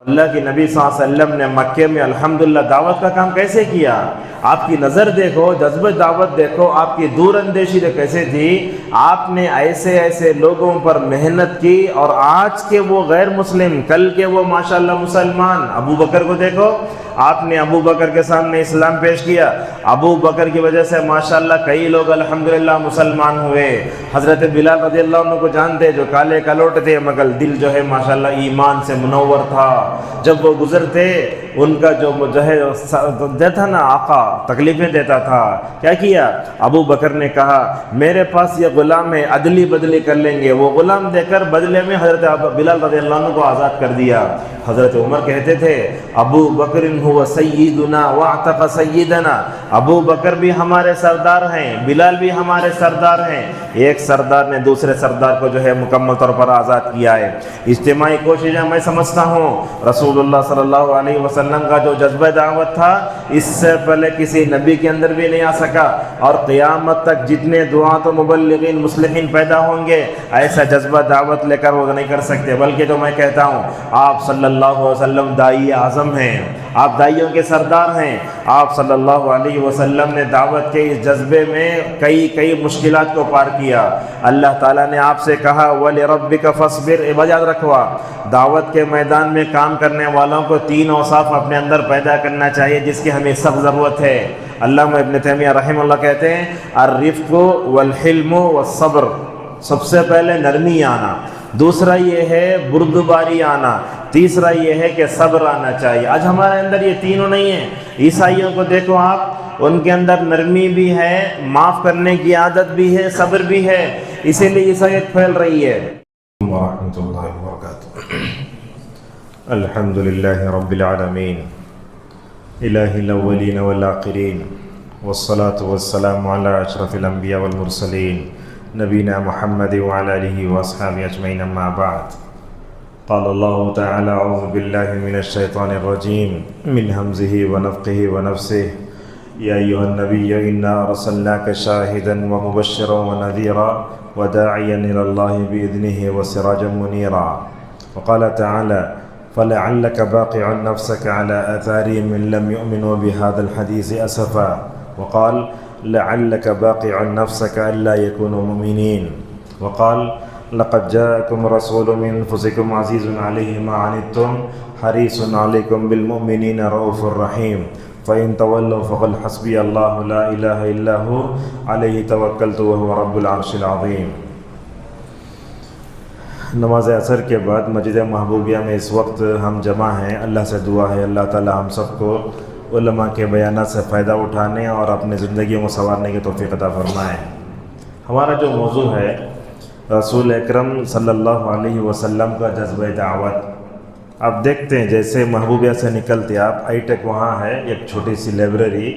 اللہ کے نبی صلی اللہ علیہ وسلم نے مکے میں الحمدللہ دعوت کا کام کیسے کیا؟ آپ کی نظر دیکھو، جذبہ دعوت دیکھو، آپ کی دور اندیشی کیسے تھی۔ آپ نے ایسے لوگوں پر محنت کی، اور آج کے وہ غیر مسلم، کل کے وہ ماشاءاللہ مسلمان۔ ابو بکر کو دیکھو، آپ نے ابو بکر کے سامنے اسلام پیش کیا، ابو بکر کی وجہ سے ماشاءاللہ کئی لوگ الحمدللہ مسلمان ہوئے۔ حضرت بلال رضی اللہ عنہ کو جانتے، جو کالے کلوٹ تھے مگر دل جو ہے ماشاءاللہ ایمان سے منور تھا۔ جب وہ گزرتے، ان کا جو ہے دیتا نا آقا، تکلیفیں دیتا تھا، کیا کیا؟ ابو بکر نے کہا میرے پاس یہ غلام ہے، عدلی بدلی کر لیں گے۔ وہ غلام دے کر بدلے میں حضرت بلال رضی اللہ عنہ کو آزاد کر دیا۔ حضرت عمر کہتے تھے ابو بکر هو سیدنا واعتق سیدنا، ابو بکر بھی ہمارے سردار ہیں، بلال بھی ہمارے سردار ہیں۔ ایک سردار نے دوسرے سردار کو جو ہے مکمل طور پر آزاد کیا ہے۔ اجتماعی کوششیں میں سمجھتا ہوں رسول اللہ صلی اللہ علیہ وسلم کا جو جذبہ دعوت تھا، اس سے پہلے کسی نبی کے اندر بھی نہیں آ سکا، اور قیامت تک جتنے دعات و مبلغین مصلحین پیدا ہوں گے، ایسا جذبہ دعوت لے کر وہ نہیں کر سکتے۔ بلکہ تو میں کہتا ہوں آپ صلی اللہ علیہ وسلم داعی اعظم ہیں، آپ داعیوں کے سردار ہیں۔ آپ صلی اللہ علیہ وسلم نے دعوت کے اس جذبے میں کئی مشکلات کو پار کیا۔ اللہ تعالیٰ نے آپ سے کہا وَلِرَبِّكَ فَاصْبِرْ، یاد رکھو دعوت کے میدان میں کام کرنے والوں کو 3 اوصاف اپنے اندر پیدا کرنا چاہیے، جس کی ہمیں سخت ضرورت ہے۔ علامہ ابن تیمیہ رحمہ اللہ کہتے ہیں الرفق والحلم والصبر، سب سے پہلے نرمی آنا، دوسرا یہ ہے بردباری آنا، تیسرا یہ ہے کہ صبر آنا چاہیے۔ آج ہمارے اندر یہ تینوں نہیں ہیں۔ عیسائیوں کو دیکھو آپ، ان کے اندر نرمی بھی ہے، معاف کرنے کی عادت بھی ہے، صبر بھی ہے، اسی لیے عیسائیت پھیل رہی ہے۔ ورحمۃ اللہ وبرکاتہ۔ الحمدللہ رب العالمین، الہ الاولین والآخرین، والصلاة والسلام علی اشرف الانبیاء والمرسلین، نبینا محمد وعلی آلہ واصحابہ اجمعین، اما بعد۔ قال اللہ تعالی اعوذ باللہ من الشیطان الرجیم من ہمزہ ونفخہ ونفثہ، یا ایھا النبی انا ارسلناک شاہدا ومبشرا ونذیرا وداعیا الی اللہ باذنہ وسراجا منیرا۔ وقال تعالی فلعلک باقع نفسک علی آثارہم ان لم یؤمنوا بہذا الحدیث اسفا، وقال لعلک باقع نفسک الا یکونوا مؤمنین، وقال لقد جاءکم رسول من انفسکم عزیز علیہ ما عنتم حریص علیکم بالمؤمنین رؤوف رحیم، فإن تولوا فقل حسبی اللہ لا الہ الا ہو علیہ توکلت وہو رب العرش العظیم۔ نماز عصر کے بعد مسجد محبوبیہ میں اس وقت ہم جمع ہیں۔ اللہ سے دعا ہے اللہ تعالی ہم سب کو علماء کے بیانات سے فائدہ اٹھانے اور اپنے زندگیوں کو سنوارنے کی توفیق عطا فرمائے۔ ہمارا جو موضوع ہے رسول اکرم صلی اللہ علیہ وسلم کا جذبہ دعوت۔ آپ دیکھتے ہیں جیسے محبوبیہ سے نکلتے آپ، آئی ٹیک وہاں ہے ایک چھوٹی سی لائبریری،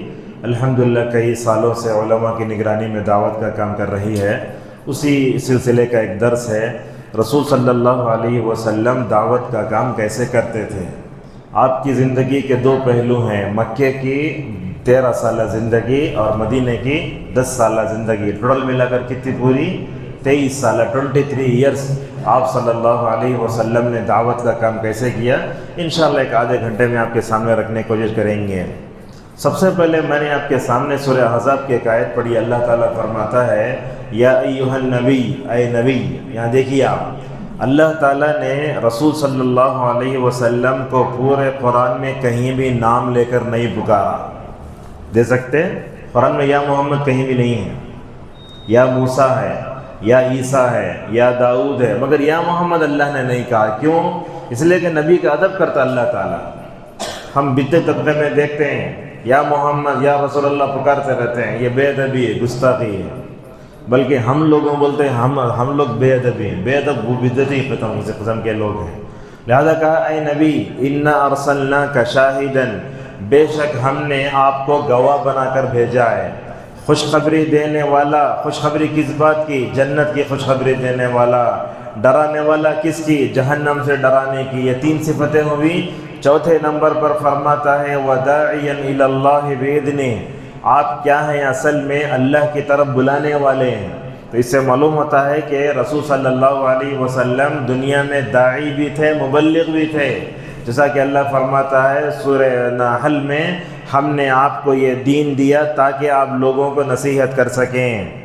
الحمدللہ کئی سالوں سے علماء کی نگرانی میں دعوت کا کام کر رہی ہے۔ اسی سلسلے کا ایک درس ہے رسول صلی اللہ علیہ وسلم دعوت کا کام کیسے کرتے تھے۔ آپ کی زندگی کے 2 پہلو ہیں، مکے کی 13 سالہ زندگی اور مدینہ کی 10 سالہ زندگی، ٹوٹل ملا کر کتنی پوری 23 سالہ 23 ایئرس آپ صلی اللہ علیہ وسلم نے دعوت کا کام کیسے کیا، انشاءاللہ ایک آدھے گھنٹے میں آپ کے سامنے رکھنے کی کوشش کریں گے۔ سب سے پہلے میں نے آپ کے سامنے سورہ احزاب کی ایک آیت پڑھی۔ اللہ تعالیٰ فرماتا ہے یا ایھا النبی، اے نبی۔ یہاں دیکھیے آپ، اللہ تعالیٰ نے رسول صلی اللہ علیہ وسلم کو پورے قرآن میں کہیں بھی نام لے کر نہیں پکارا۔ دے سکتے قرآن میں یا محمد کہیں بھی نہیں ہے، یا موسیٰ ہے، یا عیسیٰ ہے، یا داؤد ہے، مگر یا محمد اللہ نے نہیں کہا۔ کیوں؟ اس لیے کہ نبی کا ادب کرتا اللہ تعالیٰ۔ ہم بدعتی طبقے میں دیکھتے ہیں یا محمد یا رسول اللہ پکارتے رہتے ہیں، یہ بے ادبی ہے، گستاخی ہے۔ بلکہ ہم لوگوں بولتے ہیں ہم لوگ بے ادبی ہیں، بے ادب وہ بدعتی قسم کے لوگ ہیں۔ لہذا کہا اے نبی انا ارسلناک شاہدا، بے شک ہم نے آپ کو گواہ بنا کر بھیجا ہے، خوشخبری دینے والا۔ خوشخبری کس بات کی؟ جنت کی خوشخبری دینے والا۔ ڈرانے والا کس کی؟ جہنم سے ڈرانے کی۔ یہ 3 صفتیں ہوئی۔ چوتھے نمبر پر فرماتا ہے وَدَاعِيًا إِلَى اللَّهِ بِإِذْنِهِ، آپ کیا ہیں؟ اصل میں اللہ کی طرف بلانے والے ہیں۔ تو اس سے معلوم ہوتا ہے کہ رسول صلی اللہ علیہ وسلم دنیا میں داعی بھی تھے، مبلغ بھی تھے۔ جیسا کہ اللہ فرماتا ہے سورہ نحل میں، ہم نے آپ کو یہ دین دیا تاکہ آپ لوگوں کو نصیحت کر سکیں۔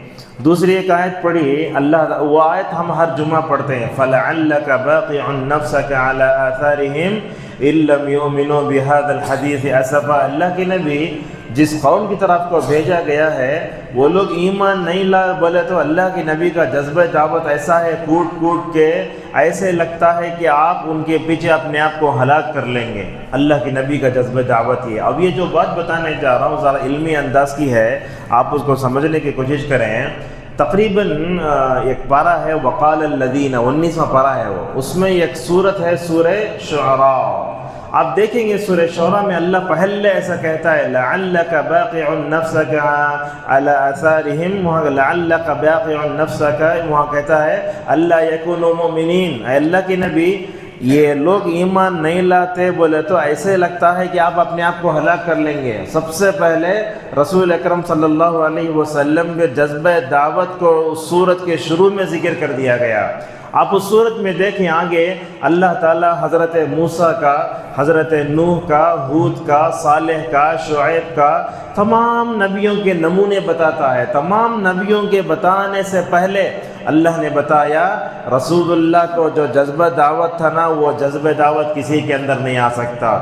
دوسری ایک آیت پڑھی اللہ، وہ آیت ہم ہر جمعہ پڑھتے ہیں، فَلَعَلَّكَ بَاقِعٌ نَفْسَكَ عَلَىٰ آثَارِهِمْ إِن لَّمْ يُؤْمِنُوا بِهَذَا الْحَدِيثِ أَسَفًا۔ اللہ کے نبی جس قوم کی طرف کو بھیجا گیا ہے وہ لوگ ایمان نہیں لائے، بولے تو اللہ کے نبی کا جذبہ دعوت ایسا ہے، کوٹ کوٹ کے ایسے لگتا ہے کہ آپ ان کے پیچھے اپنے آپ کو ہلاک کر لیں گے۔ اللہ کے نبی کا جذبہ دعوت یہ۔ اب یہ جو بات بتانے جا رہا ہوں ذرا علمی انداز کی ہے، آپ اس کو سمجھنے کی کوشش کریں۔ تقریباً ایک پارہ ہے وقال الذین، 19واں پارہ ہے وہ، اس میں ایک سورت ہے سورہ شعراء۔ آپ دیکھیں گے سورہ شعراء میں اللہ پہلے ایسا کہتا ہے لعلک باقع نفسک علی آثارہم، وہاں لعلک باقع نفسک، وہاں کہتا ہے اللہ یکونوا مؤمنین۔ اے اللہ کے نبی یہ لوگ ایمان نہیں لاتے بولے تو ایسے لگتا ہے کہ آپ اپنے آپ کو ہلاک کر لیں گے۔ سب سے پہلے رسول اکرم صلی اللہ علیہ وسلم کے جذبہ دعوت کو اس سورت کے شروع میں ذکر کر دیا گیا۔ آپ اس صورت میں دیکھیں آگے اللہ تعالیٰ حضرت موسیٰ کا، حضرت نوح کا، ہود کا، صالح کا، شعیب کا، تمام نبیوں کے نمونے بتاتا ہے۔ تمام نبیوں کے بتانے سے پہلے اللہ نے بتایا رسول اللہ کو جو جذبہ دعوت تھا نا، وہ جذبہ دعوت کسی کے اندر نہیں آ سکتا۔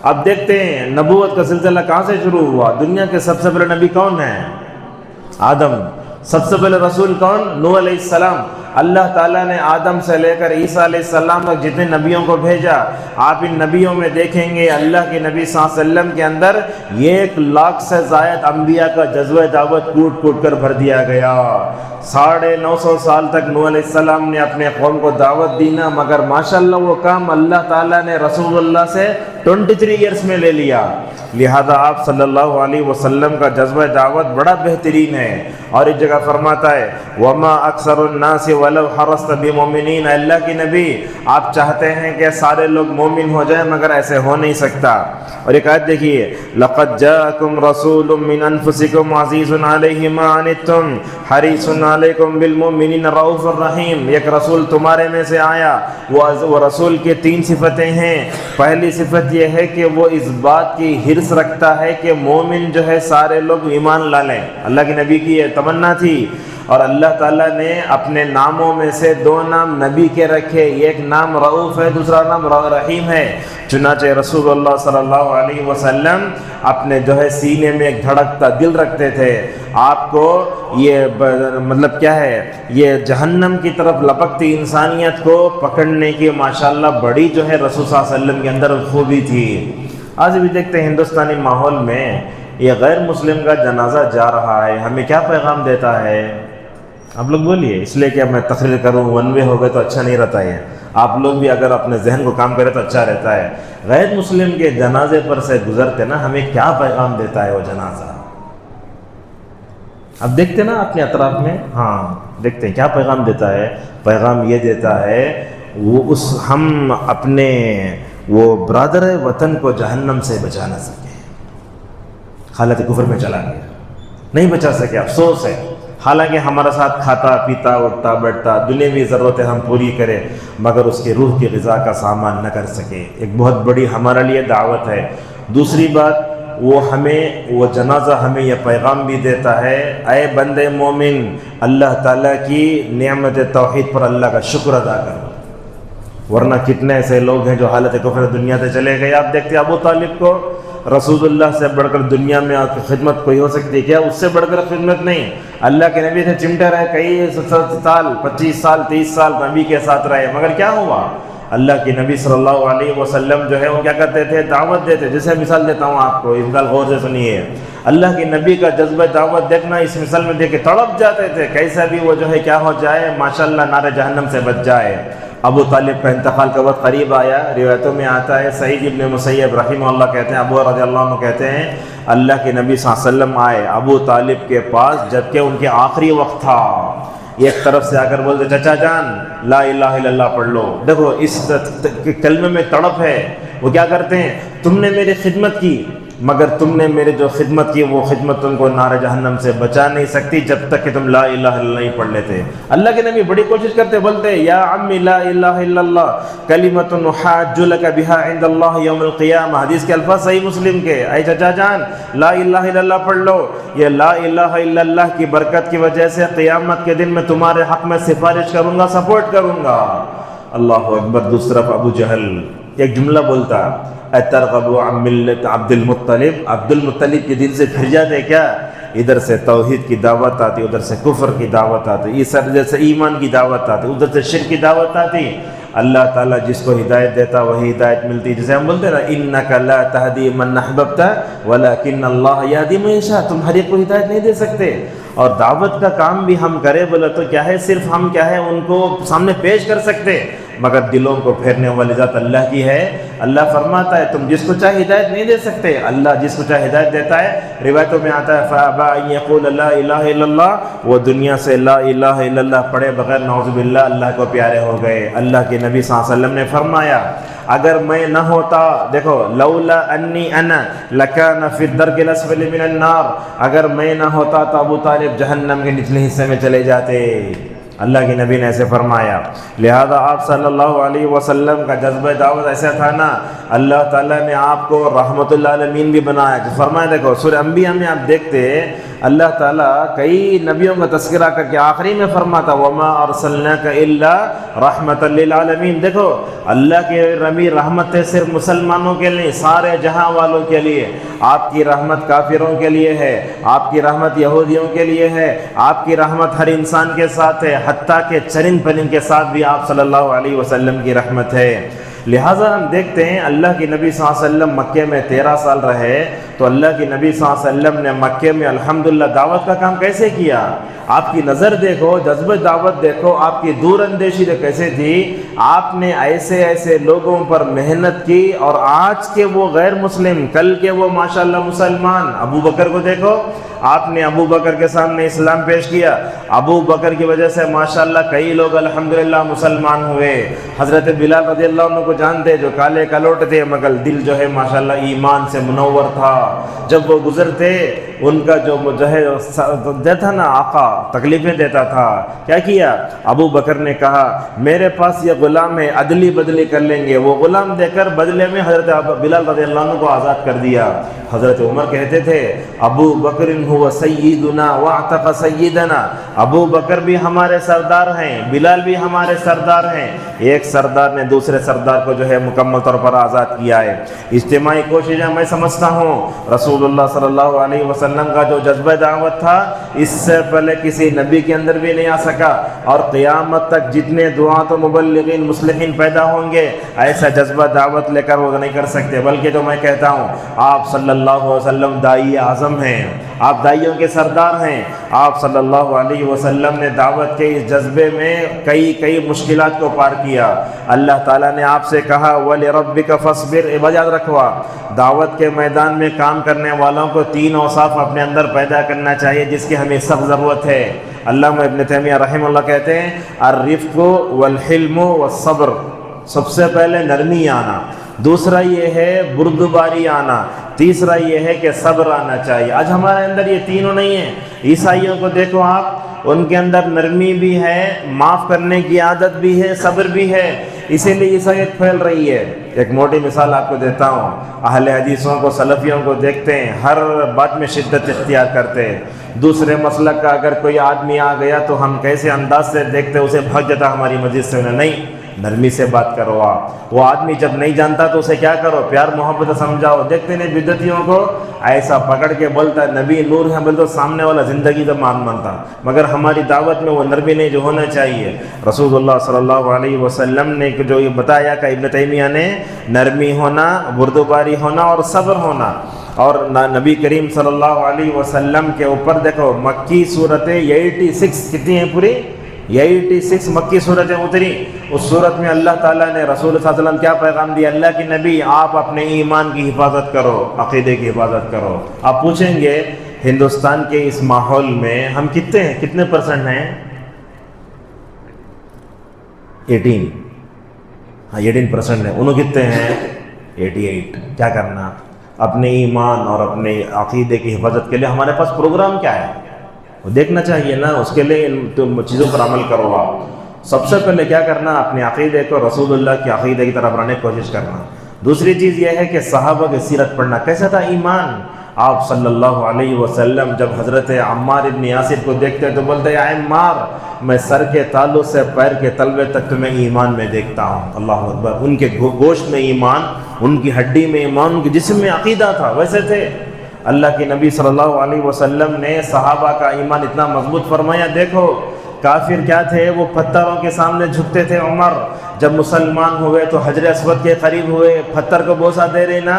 اب دیکھتے ہیں نبوت کا سلسلہ کہاں سے شروع ہوا۔ دنیا کے سب سے بڑے نبی کون ہیں؟ آدم۔ سب سے پہلے رسول کون؟ نوح علیہ السلام۔ اللہ تعالیٰ نے آدم سے لے کر عیسیٰ علیہ السلام تک جتنے نبیوں کو بھیجا، آپ ان نبیوں میں دیکھیں گے اللہ کے نبی صلی اللہ علیہ وسلم کے اندر 1,00,000 سے زائد انبیاء کا جذبہ دعوت کوٹ کوٹ کر بھر دیا گیا۔ 950 سال تک نوح علیہ السلام نے اپنے قوم کو دعوت دی نا، مگر ماشاءاللہ وہ کام اللہ تعالیٰ نے رسول اللہ سے 23 ایئرس میں لے لیا۔ لہذا آپ صلی اللہ علیہ وسلم کا جذبہ دعوت بڑا بہترین ہے۔ اور ایک جگہ فرماتا ہے وَمَا أَكْثَرُ النَّاسِ وَلَوْ حَرَصْتَ بِمُؤْمِنِينَ، اللہ کے نبی آپ چاہتے ہیں کہ سارے لوگ مومن ہو جائیں مگر ایسے ہو نہیں سکتا۔ اور ایک آیت دیکھیے لَقَدْ جَاءَكُمْ رَسُولٌ مِّنْ أَنفُسِكُمْ عَزِيزٌ عَلَيْهِ مَا عَنِتُّمْ حَرِيصٌ عَلَيْكُمْ بِالْمُؤْمِنِينَ رَءُوفٌ رَحِيمٌ۔ ایک رسول تمہارے میں سے آیا، وہ رسول کے 3 صفتیں ہیں۔ پہلی صفت یہ ہے کہ وہ اس بات کی حرص رکھتا ہے کہ مومن جو ہے سارے لوگ ایمان لا لیں۔ اللہ کے نبی کی یہ تمنا تھی، اور اللہ تعالیٰ نے اپنے ناموں میں سے 2 نام نبی کے رکھے، ایک نام رؤوف ہے، دوسرا نام رحیم ہے۔ چنانچہ رسول اللہ صلی اللہ علیہ وسلم اپنے جو ہے سینے میں ایک دھڑکتا دل رکھتے تھے۔ آپ کو یہ مطلب کیا ہے، یہ جہنم کی طرف لپکتی انسانیت کو پکڑنے کی ماشاءاللہ بڑی جو ہے رسول صلی اللہ علیہ وسلم کے اندر خوبی تھی۔ آج بھی دیکھتے ہیں ہندوستانی ماحول میں یہ غیر مسلم کا جنازہ جا رہا ہے، ہمیں کیا پیغام دیتا ہے؟ آپ لوگ بولیے، اس لیے کہ میں تقریر کروں ون وے ہو گئے تو اچھا نہیں رہتا ہے۔ آپ لوگ بھی اگر اپنے ذہن کو کام کرے تو اچھا رہتا ہے۔ غیر مسلم کے جنازے پر سے گزرتے نا، ہمیں کیا پیغام دیتا ہے وہ جنازہ؟ اب دیکھتے نا اپنے اطراف میں، ہاں دیکھتے ہیں کیا پیغام دیتا ہے۔ پیغام یہ دیتا ہے ہم اپنے وہ برادر وطن کو جہنم سے بچا نہ سکے، حالت کفر میں چلا گیا، نہیں بچا سکے، افسوس ہے۔ حالانکہ ہمارا ساتھ کھاتا پیتا اٹھتا بیٹھتا، دنیاوی ضرورتیں ہم پوری کریں، مگر اس کے روح کی غذا کا سامان نہ کر سکے۔ ایک بہت بڑی ہمارے لیے دعوت ہے۔ دوسری بات، وہ جنازہ ہمیں یہ پیغام بھی دیتا ہے، اے بندے مومن، اللہ تعالیٰ کی نعمت توحید پر اللہ کا شکر ادا کرو، ورنہ کتنے ایسے لوگ ہیں جو حالت کفر دنیا سے چلے گئے۔ آپ دیکھتے ابو طالب کو رسول اللہ سے بڑھ کر دنیا میں خدمت کوئی ہو سکتی ہے کیا؟ اس سے بڑھ کر خدمت نہیں۔ اللہ کے نبی سے چمٹے رہے، کئی سال 25 سال 30 سال نبی کے ساتھ رہے، مگر کیا ہوا؟ اللہ کے نبی صلی اللہ علیہ وسلم جو ہے وہ کیا کرتے تھے؟ دعوت دیتے۔ جیسے مثال دیتا ہوں آپ کو، اس مثال غور سے سنیے۔ اللہ کے نبی کا جذبہ دعوت دیکھنا، اس مثال میں دیکھ کے تڑپ جاتے تھے، کیسا بھی وہ جو ہے کیا ہو جائے، ماشاءاللہ نار جہنم سے بچ جائے۔ ابو طالب کا انتقال کا وقت قریب آیا، روایتوں میں آتا ہے، سعید ابن مسیب رحمہ اللہ کہتے ہیں، ابو رضی اللہ عنہ کہتے ہیں، اللہ کے نبی صلی اللہ علیہ وسلم آئے ابو طالب کے پاس جبکہ ان کے آخری وقت تھا۔ ایک طرف سے آ کر بولتے، چچا جان لا الہ الا اللہ پڑھ لو۔ دیکھو اس کلمے میں تڑپ ہے۔ وہ کیا کرتے ہیں، تم نے میری خدمت کی، مگر تم نے میری جو خدمت کی وہ خدمت تم کو نار جہنم سے بچا نہیں سکتی جب تک کہ تم لا الہ الا اللہ نہیں پڑھ لیتے۔ اللہ کے نبی بڑی کوشش کرتے، بولتے یا عمی لا الہ الا اللہ کلمۃ احاج لک بہا عند اللہ یوم القیامہ، حدیث کے الفاظ صحیح مسلم کے، اے چچا جان لا الہ الا اللہ پڑھ لو، یہ لا الہ الا اللہ کی برکت کی وجہ سے قیامت کے دن میں تمہارے حق میں سفارش کروں گا، سپورٹ کروں گا۔ اللہ اکبر۔ دوسری طرف ابو جہل ایک جملہ بولتا، اترغب عن ملت عبد المطلب، عبد المطلب کے دل سے پھر جاتے کیا؟ ادھر سے توحید کی دعوت آتی، ادھر سے کفر کی دعوت آتی، ادھر سے ایمان کی دعوت آتی، ادھر سے شرک کی دعوت آتی۔ اللہ تعالیٰ جس کو ہدایت دیتا وہی ہدایت ملتی، جسے ہم بولتے ہیں نا انک لا تہدی من احببت ولکن اللہ یہدی من یشاء، تم ہر ایک کو ہدایت نہیں دے سکتے۔ اور دعوت کا کام بھی ہم کرے بولے تو کیا ہے، صرف ہم کیا ہے ان کو سامنے پیش کر سکتے، مگر دلوں کو پھیرنے والی ذات اللہ کی ہے۔ اللہ فرماتا ہے تم جس کو چاہے ہدایت نہیں دے سکتے، اللہ جس کو چاہے ہدایت دیتا ہے۔ روایتوں میں آتا ہے فابا ان یقول لا الہ الا اللہ، وہ دنیا سے لا الہ الا اللہ پڑھے بغیر نعوذ باللہ اللہ کو پیارے ہو گئے۔ اللہ کے نبی صلی اللہ علیہ وسلم نے فرمایا اگر میں نہ ہوتا، دیکھو لولا انی انا لکان فی الدرک الاسفل من النار، اگر میں نہ ہوتا تو ابو طالب جہنم کے نچلے حصے میں چلے جاتے۔ اللہ کے نبی نے ایسے فرمایا۔ لہذا آپ صلی اللہ علیہ وسلم کا جذبہ دعوت ایسا تھا نا، اللہ تعالیٰ نے آپ کو رحمت للعالمین بھی بنایا۔ جو فرمایا دیکھو سورہ انبیاء میں آپ دیکھتے اللہ تعالیٰ کئی نبیوں کا تذکرہ کر کے آخری میں فرماتا وما ارسلناک الا رحمت للعالمین۔ دیکھو اللہ کے نبی رحمت ہے صرف مسلمانوں کے لیے، سارے جہاں والوں کے لیے۔ آپ کی رحمت کافروں کے لیے ہے، آپ کی رحمت یہودیوں کے لیے ہے، آپ کی رحمت ہر انسان کے ساتھ ہے، حتیٰ کہ چرند پرند کے ساتھ بھی آپ صلی اللہ علیہ وسلم کی رحمت ہے۔ لہٰذا ہم دیکھتے ہیں اللہ کی نبی صلی اللہ علیہ وسلم مکے میں 13 سال رہے، تو اللہ کی نبی صلی اللہ علیہ وسلم نے مکے میں الحمدللہ دعوت کا کام کیسے کیا؟ آپ کی نظر دیکھو، جذبہ دعوت دیکھو، آپ کی دور اندیشی کیسے تھی۔ آپ نے ایسے ایسے لوگوں پر محنت کی، اور آج کے وہ غیر مسلم، کل کے وہ ماشاءاللہ مسلمان۔ ابو بکر کو دیکھو، آپ نے ابو بکر کے سامنے اسلام پیش کیا، ابو بکر کی وجہ سے ماشاءاللہ کئی لوگ الحمدللہ مسلمان ہوئے۔ حضرت بلال رضی اللہ عنہ کو جانتے، جو کالے کلوٹ تھے مگر دل جو ہے ماشاءاللہ ایمان سے منور تھا۔ جب وہ گزرتے ان کا جو ہے دیتا نا آقا تکلیفیں دیتا تھا، کیا کیا؟ ابو بکر نے کہا میرے پاس یہ غلام ہے، عدلی بدلی کر لیں گے۔ وہ غلام دے کر بدلے میں حضرت بلال رضی اللہ عنہ کو آزاد کر دیا۔ حضرت عمر کہتے تھے ابو بکر هو سیدنا واعتق سیدنا، ابو بکر بھی ہمارے سردار ہیں، بلال بھی ہمارے سردار ہیں۔ ایک سردار نے دوسرے سردار کو جو ہے مکمل طور پر آزاد کیا ہے۔ اجتماعی کوششیں میں سمجھتا ہوں رسول اللہ صلی اللہ علیہ وسلم کا جو جذبہ دعوت تھا اس سے پہلے کسی نبی کے اندر بھی نہیں آ سکا، اور قیامت تک جتنے دعات و مبلغین مصلحین پیدا ہوں گے ایسا جذبہ دعوت لے کر وہ نہیں کر سکتے۔ بلکہ جو میں کہتا ہوں آپ صلی اللہ علیہ وسلم داعی اعظم ہیں، آپ داعیوں کے سردار ہیں۔ آپ صلی اللہ علیہ وسلم نے دعوت کے اس جذبے میں کئی مشکلات کو پار کیا۔ اللہ تعالیٰ نے آپ سے کہا وَلِرَبِّكَ فَاصْبِرْ، یاد رکھوا دعوت کے میدان میں کام کرنے والوں کو 3 اوصاف اپنے اندر پیدا کرنا چاہیے جس کی ہمیں سخت ضرورت ہے۔ علامہ ابن تیمیہ رحمہ اللہ کہتے ہیں الرفق والحلم والصبر، سب سے پہلے نرمی آنا، دوسرا یہ ہے بردباری آنا، تیسرا یہ ہے کہ صبر آنا چاہیے۔ آج ہمارے اندر یہ تینوں نہیں ہیں۔ عیسائیوں کو دیکھو آپ، ان کے اندر نرمی بھی ہے، معاف کرنے کی عادت بھی ہے، صبر بھی ہے، اسی لیے عیسائیت پھیل رہی ہے۔ ایک موٹی مثال آپ کو دیتا ہوں، اہل حدیثوں کو سلفیوں کو دیکھتے ہیں ہر بات میں شدت اختیار کرتے ہیں۔ دوسرے مسلک کا اگر کوئی آدمی آ گیا تو ہم کیسے انداز سے دیکھتے اسے بھاگ جاتا ہماری مسجد سے، نہیں نرمی سے بات کرو آپ۔ وہ آدمی جب نہیں جانتا تو اسے کیا کرو، پیار محبت سمجھاؤ۔ دیکھتے نہیں بدعتیوں کو ایسا پکڑ کے بولتا ہے نبی نور ہے، بولتے سامنے والا زندگی تو مانتا، مگر ہماری دعوت میں وہ نرمی نہیں جو ہونا چاہیے۔ رسول اللہ صلی اللہ علیہ وسلم نے جو یہ بتایا کہ ابن تیمیہ نے نرمی ہونا، بردباری ہونا اور صبر ہونا۔ اور نبی کریم صلی اللہ علیہ وسلم کے اوپر دیکھو مکی صورتیں 86 کتنی ہیں پوری 86 مکی صورتیں اتری۔ اس صورت میں اللہ تعالیٰ نے رسول صلی اللہ علیہ وسلم کیا پیغام دیا؟ اللہ کے نبی آپ اپنے ایمان کی حفاظت کرو، عقیدے کی حفاظت کرو۔ آپ پوچھیں گے ہندوستان کے اس ماحول میں ہم کتنے پرسنٹ ہیں؟ 18 ہاں 18% ہیں۔ انہوں کتنے ہیں؟ 88۔ کیا کرنا؟ اپنے ایمان اور اپنے عقیدے کی حفاظت کے لیے ہمارے پاس پروگرام کیا ہے وہ دیکھنا چاہیے نا. اس کے لیے ان چیزوں پر عمل کرو. آپ سب سے پہلے کیا کرنا, اپنے عقیدے کو رسول اللہ کے عقیدے کی طرف بنانے کی کوشش کرنا. دوسری چیز یہ ہے کہ صحابہ کی سیرت پڑھنا. کیسا تھا ایمان آپ صلی اللہ علیہ وسلم؟ جب حضرت عمار ابن یاسر کو دیکھتے تو بولتے یا عمار, میں سر کے تالوں سے پیر کے تلوے تک تمہیں ایمان میں دیکھتا ہوں. اللہ اکبر. ان کے گوشت میں ایمان, ان کی ہڈی میں ایمان, ان کے جسم میں عقیدہ تھا. ویسے تھے اللہ کے نبی صلی اللہ علیہ وسلم نے صحابہ کا ایمان اتنا مضبوط فرمایا. دیکھو کافر کیا تھے, وہ پتھروں کے سامنے جھکتے تھے. عمر جب مسلمان ہوئے تو حجر اسود کے قریب ہوئے, پتھر کو بوسہ دے رہے نا,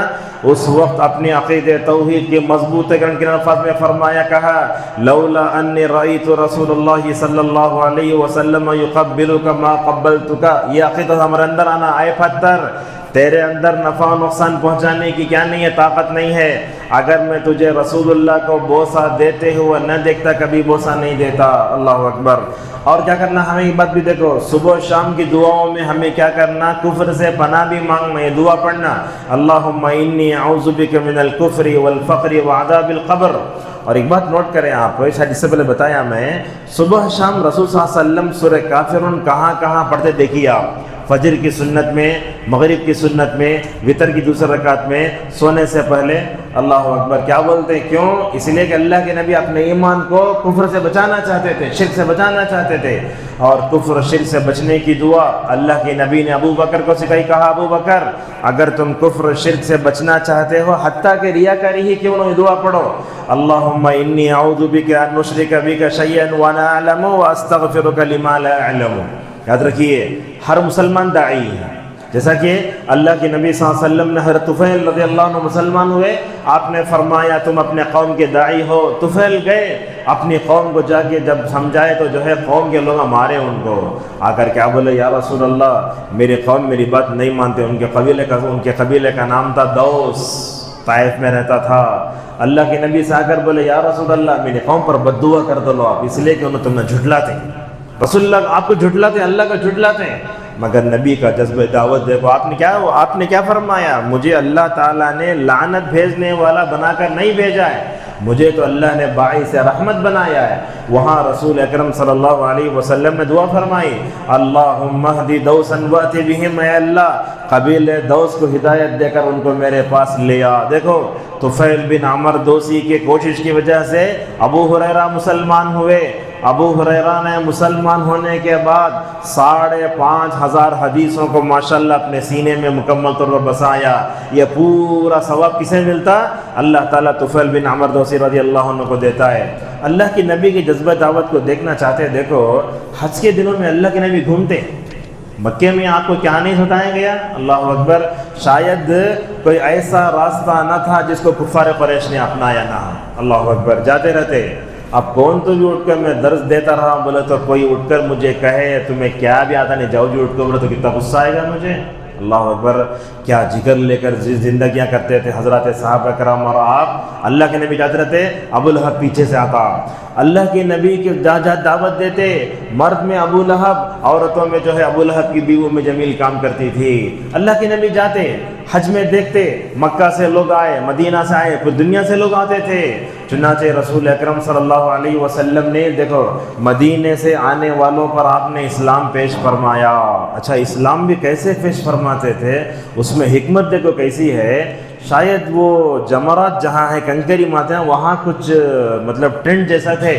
اس وقت اپنے عقیدے توحید کے مضبوط کرنے کے الفاظ میں فرمایا, کہا لولا انی رأیت رسول اللہ صلی اللہ علیہ وسلم یقبلک ما قبلتک. یہ عقیدہ ہمارے اندر آنا. اے پتھر, تیرے اندر نفع و نقصان پہنچانے کی کیا نہیں ہے, طاقت نہیں ہے. اگر میں تجھے رسول اللہ کو بوسہ دیتے ہوئے نہ دیکھتا کبھی بوسہ نہیں دیتا. اللہ اکبر. اور کیا کرنا ہمیں, یہ بات بھی دیکھو, صبح و شام کی دعاؤں میں ہمیں کیا کرنا, کفر سے پناہ بھی مانگنا, یہ دعا پڑھنا, اللہم انی اعوذ بک من الکفر والفقر وعذاب القبر. اور ایک بات نوٹ کریں آپ, اس سے پہلے بتایا میں, صبح شام رسول صلی اللہ علیہ وسلم سورہ کافرون کہاں کہاں پڑھتے دیکھیے آپ. فجر کی سنت میں, مغرب کی سنت میں, وطر کی دوسری رکعت میں, سونے سے پہلے. اللہ اکبر. کیا بولتے ہیں, کیوں؟ اس لیے کہ اللہ کے نبی اپنے ایمان کو کفر سے بچانا چاہتے تھے, شرک سے بچانا چاہتے تھے. اور کفر شرک سے بچنے کی دعا اللہ کے نبی نے ابو بکر کو سکھائی. کہا ابو بکر, اگر تم کفر شرک سے بچنا چاہتے ہو, حتیٰ کہ ریاکاری ہی کیوں نہ, دعا پڑھو, اللہم انی اعوذ بک ان اشرک بک شیئا وانا اعلم واستغفرک لما لا اعلم. یاد رکھیے, ہر مسلمان داعی ہے. جیسا کہ اللہ کے نبی صلی اللہ علیہ وسلم نے حضرت طفیل رضی اللہ عنہ مسلمان ہوئے, آپ نے فرمایا تم اپنے قوم کے داعی ہو. طفیل گئے اپنی قوم کو جا کے جب سمجھائے تو جو ہے قوم کے لوگ مارے ان کو. آ کر کیا بولے, یا رسول اللہ میری قوم میری بات نہیں مانتے. ان کے قبیلے کا نام تھا دوس, طائف میں رہتا تھا. اللہ کے نبی سے آ کر بولے, یا رسول اللہ میری قوم پر بد دعا کر دو آپ, اس لیے کہ انہوں تم نے جھٹلاتے. رسول اللہ آپ کو جھٹلاتے, اللہ کا جھٹلاتے ہیں. مگر نبی کا جذبہ دعوت دیکھو. آپ نے کیا فرمایا, مجھے اللہ تعالیٰ نے لعنت بھیجنے والا بنا کر نہیں بھیجا ہے, مجھے تو اللہ نے باعث رحمت بنایا ہے. وہاں رسول اکرم صلی اللہ علیہ وسلم نے دعا فرمائی, اللہم اہدی دوسا وأتی بہم, اے اللہ قبیلے دوس کو ہدایت دے کر ان کو میرے پاس لے آ. دیکھو طفیل بن عمر دوسی کے کوشش کی وجہ سے ابو ہریرہ مسلمان ہوئے. ابو ہریرہ نے مسلمان ہونے کے بعد 5,500 حدیثوں کو ماشاءاللہ اپنے سینے میں مکمل طور پر بسایا. یہ پورا ثواب کسے ملتا, اللہ تعالیٰ طفیل بن عمر دوسی رضی اللہ عنہ کو دیتا ہے. اللہ کے نبی کی جذبہ دعوت کو دیکھنا چاہتے, دیکھو حج کے دنوں میں اللہ کے نبی گھومتے. مکے میں آپ کو کیا نہیں بتایا گیا, اللہ اکبر. شاید کوئی ایسا راستہ نہ تھا جس کو کفار قریش نے اپنایا نہ. اللہ اکبر. جاتے رہتے. اب کون تو بھی اٹھ کر میں درس دیتا رہا, بولے تو کوئی اٹھ کر مجھے کہے تمہیں کیا بھی آتا نہیں, جاؤ جو اٹھ کر, بولے تو کتنا غصہ آئے گا مجھے. اللہ اکبر. کیا جگر لے کر زندگیاں کرتے تھے حضرات صحابہ کرام. اور آپ اللہ کے نبی جاتے رہتے, ابو لہب پیچھے سے آتا. اللہ کے نبی کے دعوت دیتے, مرد میں ابو لہب, عورتوں میں جو ہے ابو لہب کی بیوی میں جمیل کام کرتی تھی. اللہ کے نبی جاتے, حج میں دیکھتے, مکہ سے لوگ آئے, مدینہ سے آئے, پھر دنیا سے لوگ آتے تھے. چنانچہ رسول اکرم صلی اللہ علیہ وسلم نے دیکھو مدینے سے آنے والوں پر آپ نے اسلام پیش فرمایا. اچھا اسلام بھی کیسے پیش فرماتے تھے, اس میں حکمت دیکھو کیسی ہے. شاید وہ جمرات جہاں ہیں, کنکری ماتے ہیں, وہاں کچھ مطلب ٹینٹ جیسا تھے,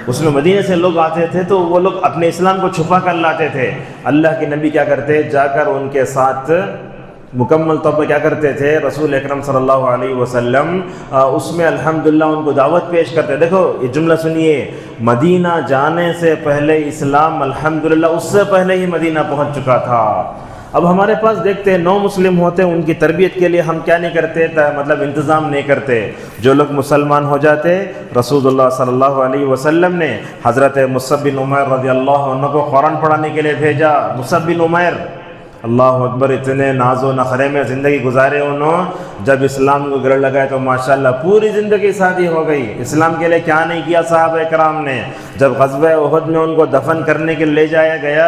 اس میں مدینے سے لوگ آتے تھے تو وہ لوگ اپنے اسلام کو چھپا کر لاتے تھے. اللہ کے نبی کیا کرتے, جا کر ان کے ساتھ مکمل طور پر کیا کرتے تھے, رسول اکرم صلی اللہ علیہ وسلم اس میں الحمدللہ ان کو دعوت پیش کرتے. دیکھو یہ جملہ سنیے, مدینہ جانے سے پہلے اسلام الحمدللہ اس سے پہلے ہی مدینہ پہنچ چکا تھا. اب ہمارے پاس دیکھتے ہیں نو مسلم ہوتے, ان کی تربیت کے لیے ہم کیا نہیں کرتے, مطلب انتظام نہیں کرتے. جو لوگ مسلمان ہو جاتے, رسول اللہ صلی اللہ علیہ وسلم نے حضرت مصعب بن عمیر رضی اللہ عنہ کو قرآن پڑھانے کے لیے بھیجا. مصعب بن عمیر اللہ اکبر, اتنے ناز و نخرے میں زندگی گزارے انہوں, جب اسلام کو گرہ لگائے تو ماشاءاللہ پوری زندگی شادی ہو گئی. اسلام کے لیے کیا نہیں کیا صحابہ کرام نے. جب غزوہ احد میں ان کو دفن کرنے کے لے جایا گیا،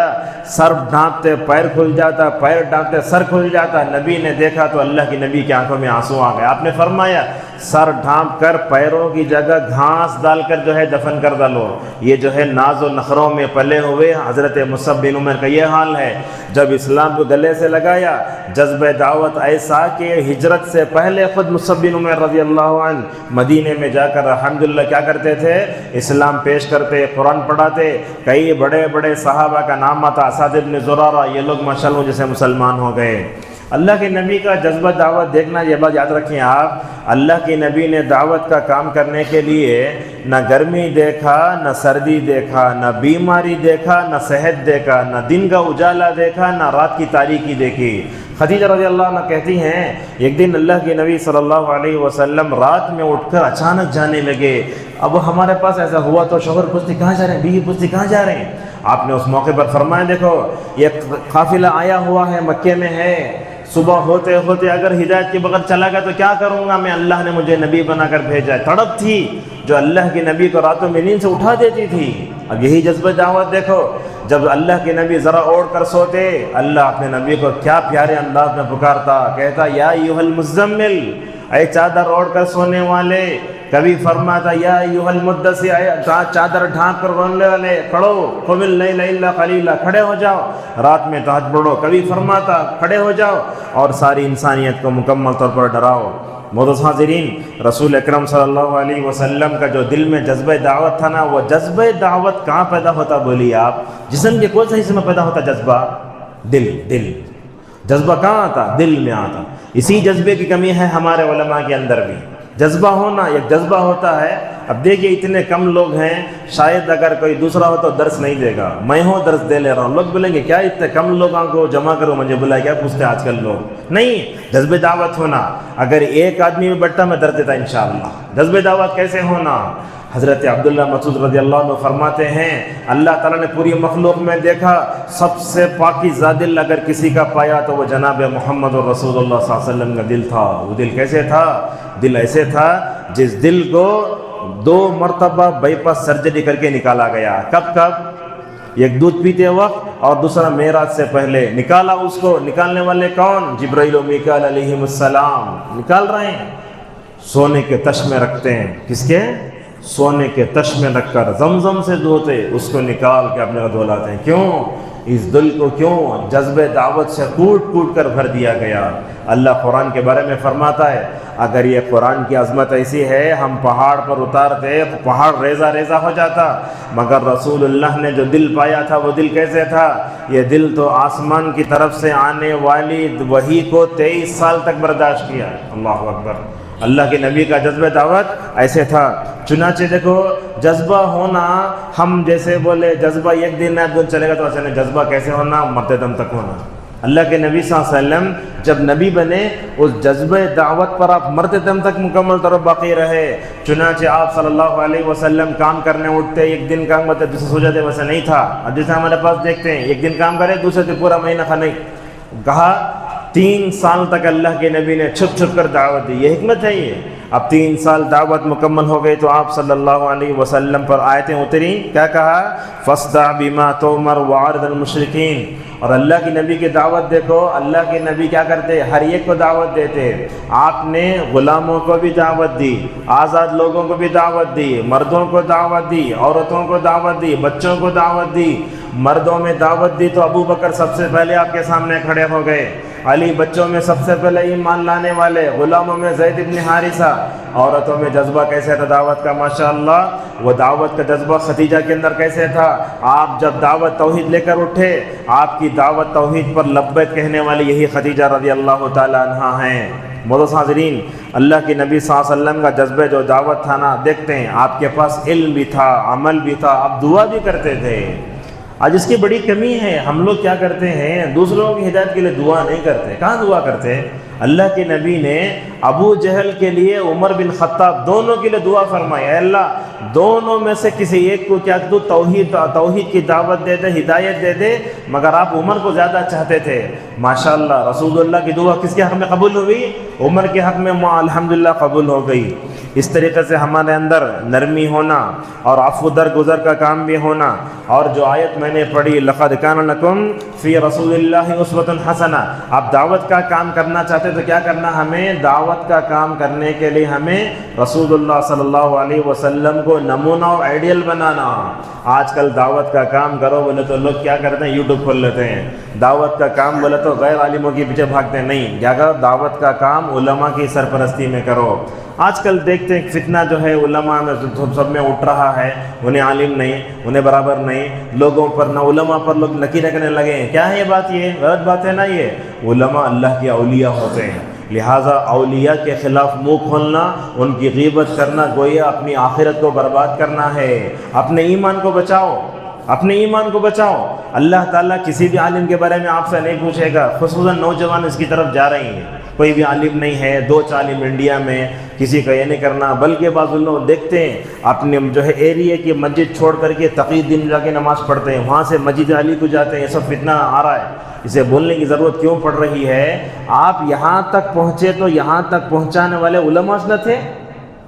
سر ڈھانپتے پیر کھل جاتا، پیر ڈھانپتے سر کھل جاتا. نبی نے دیکھا تو اللہ کی نبی کی آنکھوں میں آنسو آ گئے. آپ نے فرمایا سر ڈھانپ کر پیروں کی جگہ گھاس ڈال کر جو ہے دفن کر ڈالو. یہ جو ہے ناز و نخروں میں پلے ہوئے حضرت مصعب بن عمر کا یہ حال ہے. جب اسلام کو گلے سے لگایا، جذبہ دعوت ایسا کہ ہجرت سے پہلے خود مصعب بن عمر رضی اللہ عنہ مدینے میں جا کر الحمدللہ کیا کرتے تھے؟ اسلام پیش کرتے، قرآن پڑھاتے. کئی بڑے بڑے صحابہ کا نام آتا، اسعد بن زرارہ، یہ لوگ ماشاءاللہ جیسے مسلمان ہو گئے. اللہ کے نبی کا جذبہ دعوت دیکھنا، یہ بات یاد رکھیں آپ. اللہ کے نبی نے دعوت کا کام کرنے کے لیے نہ گرمی دیکھا، نہ سردی دیکھا، نہ بیماری دیکھا، نہ صحت دیکھا، نہ دن کا اجالا دیکھا، نہ رات کی تاریکی دیکھی. خدیجہ رضی اللہ عنہ کہتی ہیں ایک دن اللہ کے نبی صلی اللہ علیہ وسلم رات میں اٹھ کر اچانک جانے لگے. اب ہمارے پاس ایسا ہوا تو شوہر پوچھتے کہاں جا رہے ہیں، بیوی پوچھتی کہاں جا رہے ہیں. آپ نے اس موقع پر فرمایا دیکھو یہ قافلہ آیا ہوا ہے، مکے میں ہے. صبح ہوتے ہوتے اگر ہدایت کے بغیر چلا گیا تو کیا کروں گا میں؟ اللہ نے مجھے نبی بنا کر بھیجا ہے. تڑپ تھی جو اللہ کے نبی کو راتوں میں نیند سے اٹھا دیتی تھی. اب یہی جذبہ دعوت دیکھو، جب اللہ کے نبی ذرا اوڑھ کر سوتے، اللہ اپنے نبی کو کیا پیارے انداز میں پکارتا، کہتا یا ایھا المزمل، اے چادر اوڑھ کر سونے والے. کبھی فرماتا یا ایھا المدثر، چادر ڈھانپ کر رونے والے، پڑھو قم اللیل الا قلیلا، کھڑے ہو جاؤ رات میں تہجد پڑھو. کبھی فرماتا کھڑے ہو جاؤ اور ساری انسانیت کو مکمل طور پر ڈراؤ. معزز حاضرین، رسول اکرم صلی اللہ علیہ وسلم کا جو دل میں جذبہ دعوت تھا نا، وہ جذبہ دعوت کہاں پیدا ہوتا بولیے آپ؟ جسم کے کون سے حصے میں پیدا ہوتا جذبہ؟ دل. جذبہ کہاں آتا؟ دل میں آتا. اسی جذبے کی کمی ہے ہمارے علماء کے اندر بھی. جذبہ ہونا ایک جذبہ ہوتا ہے. اب دیکھیے اتنے کم لوگ ہیں، شاید اگر کوئی دوسرا ہو تو درس نہیں دے گا، میں ہوں درس دے لے رہا ہوں. لوگ بولیں گے کیا اتنے کم لوگوں کو جمع کرو، مجھے بلائے کیا پوچھتے ہیں آج کل لوگ. نہیں، جذبہ دعوت ہونا. اگر ایک آدمی میں بٹتا میں درس دیتا انشاءاللہ. جذبہ دعوت کیسے ہونا؟ حضرت عبداللہ مسعود رضی اللہ عنہ فرماتے ہیں اللہ تعالیٰ نے پوری مخلوق میں دیکھا سب سے پاکیزہ دل اگر کسی کا پایا تو وہ جناب محمد رسول اللہ صلی اللہ علیہ وسلم کا دل تھا. وہ دل کیسے تھا؟ دل ایسے تھا جس دل کو 2 مرتبہ بائی پاس سرجری کر کے نکالا گیا. کب؟ ایک دودھ پیتے وقت اور دوسرا معراج سے پہلے نکالا. اس کو نکالنے والے کون؟ جبرائیل و میکائیل علیہ السلام نکال رہے ہیں. سونے کے تش میں رکھتے ہیں. کس کے؟ سونے کے تش میں رکھ کر زمزم سے دھوتے، اس کو نکال کے اپنے کو دھلاتے ہیں. کیوں؟ اس دل کو کیوں جذبہ دعوت سے کوٹ کر بھر دیا گیا. اللہ قرآن کے بارے میں فرماتا ہے اگر یہ قرآن کی عظمت ایسی ہے ہم پہاڑ پر اتارتے تو پہاڑ ریزہ ہو جاتا. مگر رسول اللہ نے جو دل پایا تھا وہ دل کیسے تھا؟ یہ دل تو آسمان کی طرف سے آنے والی وحی کو 23 سال تک برداشت کیا. اللہ اکبر. اللہ کے نبی کا جذبہ دعوت ایسے تھا. چنانچہ دیکھو جذبہ ہونا، ہم جیسے بولے جذبہ ایک دن نہ دن چلے گا، تو ایسے نہیں. جذبہ کیسے ہونا؟ مرتے دم تک ہونا. اللہ کے نبی صلی اللہ علیہ وسلم جب نبی بنے اس جذبہ دعوت پر آپ مرتے دم تک مکمل طور باقی رہے. چنانچہ آپ صلی اللہ علیہ وسلم کام کرنے اٹھتے، ایک دن کام کرتے دوسرے سو جاتے، ویسے نہیں تھا. اب جیسے ہمارے پاس دیکھتے ہیں ایک دن کام کرے دوسرے دن پورا مہینہ کھانے. کہا 3 سال تک اللہ کے نبی نے چھپ کر دعوت دی. یہ حکمت ہے. یہ اب 3 سال دعوت مکمل ہو گئی تو آپ صلی اللہ علیہ وسلم پر آیتیں اتری. کیا کہا؟ فاصدع بما تؤمر واعرض عن المشرکین. اور اللہ کی نبی کی دعوت دیکھو، اللہ کے نبی کیا کرتے؟ ہر ایک کو دعوت دیتے. آپ نے غلاموں کو بھی دعوت دی، آزاد لوگوں کو بھی دعوت دی، مردوں کو دعوت دی، عورتوں کو دعوت دی، بچوں کو دعوت دی. مردوں میں دعوت دی تو ابو بکر سب سے پہلے آپ کے سامنے کھڑے ہو گئے. علی بچوں میں سب سے پہلے ایمان لانے والے، غلاموں میں زید بن حارثہ. عورتوں میں جذبہ کیسے تھا دعوت کا؟ ماشاءاللہ وہ دعوت کا جذبہ خدیجہ کے اندر کیسے تھا؟ آپ جب دعوت توحید لے کر اٹھے، آپ کی دعوت توحید پر لبیک کہنے والی یہی خدیجہ رضی اللہ تعالی عنہا ہیں. معزز حاضرین، اللہ کے نبی صلی اللہ علیہ وسلم کا جذبہ جو دعوت تھا نا، دیکھتے ہیں آپ کے پاس علم بھی تھا، عمل بھی تھا، آپ دعا بھی کرتے تھے. آج اس کی بڑی کمی ہے. ہم لوگ کیا کرتے ہیں، دوسروں کی ہدایت کے لیے دعا نہیں کرتے. کہاں دعا کرتے ہیں؟ اللہ کے نبی نے ابو جہل کے لیے، عمر بن خطاب، دونوں کے لیے دعا فرمائی، اے اللہ دونوں میں سے کسی ایک کو کیا تو توحید کی دعوت دے دے، ہدایت دے دے. مگر آپ عمر کو زیادہ چاہتے تھے. ماشاءاللہ رسول اللہ کی دعا کس کے حق میں قبول ہوئی؟ عمر کے حق میں الحمدللہ قبول ہو گئی. اس طریقے سے ہمارے اندر نرمی ہونا اور عفو درگزر کا کام بھی ہونا. اور جو آیت میں نے پڑھی، لقد کان لکم فی رسول اللہ اسوۃ حسنہ، آپ دعوت کا کام کرنا چاہتے تو کیا کرنا؟ ہمیں دعوت کا کام کرنے کے لیے ہمیں رسول اللہ صلی اللہ علیہ وسلم کو نمونہ اور آئیڈیل بنانا. آج کل دعوت کا کام کرو بولے تو لوگ کیا کرتے ہیں؟ یوٹیوب کھول لیتے ہیں. دعوت کا کام بولے تو غیر عالموں کے پیچھے بھاگتے ہیں. نہیں، کیا کرو؟ دعوت کا کام علماء کی سرپرستی میں کرو. آج کل دیکھتے ہیں فتنہ جو ہے علماء میں سب میں اٹھ رہا ہے. انہیں عالم نہیں، انہیں برابر نہیں، لوگوں پر نہ علماء پر لوگ نکیریں کرنے لگے ہیں. کیا ہے یہ بات؟ یہ غلط بات ہے نا. یہ علماء اللہ کے اولیاء ہوتے ہیں، لہٰذا اولیاء کے خلاف منہ کھولنا، ان کی غیبت کرنا گویا اپنی آخرت کو برباد کرنا ہے. اپنے ایمان کو بچاؤ، اپنے ایمان کو بچاؤ. اللہ تعالیٰ کسی بھی عالم کے بارے میں آپ سے نہیں پوچھے گا. خصوصاً نوجوان اس کی طرف جا رہی ہیں، کوئی بھی عالم نہیں ہے، 2 عالم انڈیا میں، کسی کا یہ نہیں کرنا. بلکہ بعض لوگ دیکھتے ہیں اپنے جو ہے ایریے کی مسجد چھوڑ کر کے تقی دن جا کے نماز پڑھتے ہیں، وہاں سے مسجد علی کو جاتے ہیں. یہ سب فتنہ آ رہا ہے. اسے بولنے کی ضرورت کیوں پڑ رہی ہے؟ آپ یہاں تک پہنچے تو یہاں تک پہنچانے والے علماء نہ تھے؟